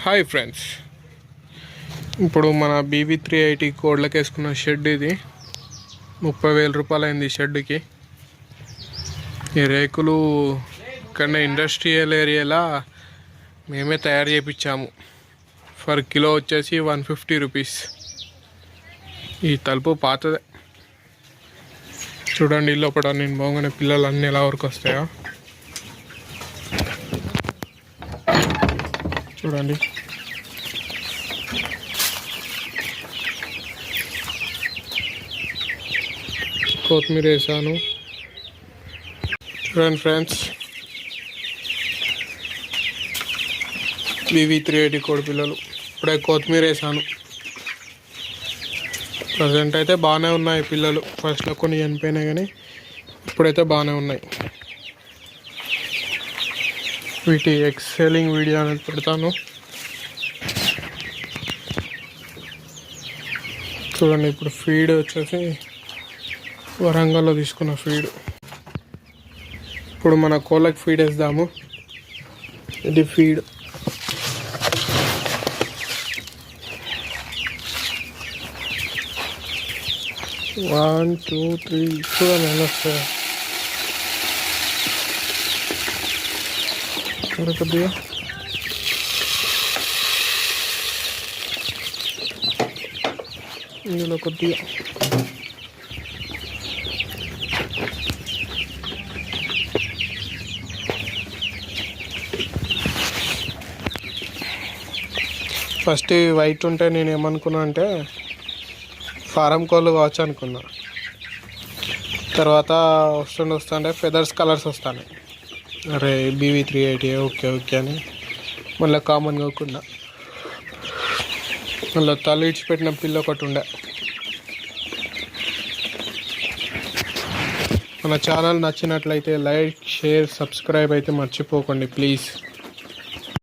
Hi friends, ఇప్పుడు మన BB380 కోడ్లకు వేసుకున్న షెడ్ ఇది 30,000 రూపాయలు అయింది. ఈ షెడ్కి ఈ రేకులు ఇక్కడ ఇండస్ట్రియల్ ఏరియాలో మేమే తయారు చేయించాము. ఫర్ కిలో వచ్చేసి 150 రూపీస్. ఈ తలుపు పాతదే. చూడండి లోపల నేను బాగానే పిల్లలు అన్నీ ఎలా వరకు వస్తాయో చూడండి. కొత్తిమీర వేసాను. చూడండి ఫ్రెండ్స్, BB380 కోడి పిల్లలు. ఇప్పుడే కొత్తిమీర వేసాను. ప్రజెంట్ అయితే బాగానే ఉన్నాయి పిల్లలు. ఫస్ట్లో కొన్ని చనిపోయినాయి కానీ ఇప్పుడైతే బాగానే ఉన్నాయి. వీటి ఎక్సెలింగ్ వీడియో అనేది పెడతాను. చూడండి, ఇప్పుడు ఫీడ్ వచ్చేసి వరంగల్లో తీసుకున్న ఫీడ్. ఇప్పుడు మన కోళ్ళకి ఫీడ్ వేద్దాము. ఇది ఫీడ్. వన్ టూ త్రీ చూడండి ఎలా వస్తాయి. కొద్దిగా ఇందులో కొద్దిగా ఫస్ట్ వైట్ ఉంటే నేను ఏమనుకున్నా అంటే ఫారం కోళ్ళు కావచ్చు అనుకున్నా. తర్వాత వస్తుంటే ఫెదర్స్ కలర్స్ వస్తాయి. అరే BB380 ఓకే అని మళ్ళీ కామన్ కాకుండా మళ్ళీ తల ఇచ్చిపెట్టిన పిల్ల ఒకటి ఉండే. మన ఛానల్ నచ్చినట్లయితే లైక్, షేర్, సబ్స్క్రైబ్ అయితే మర్చిపోకండి ప్లీజ్.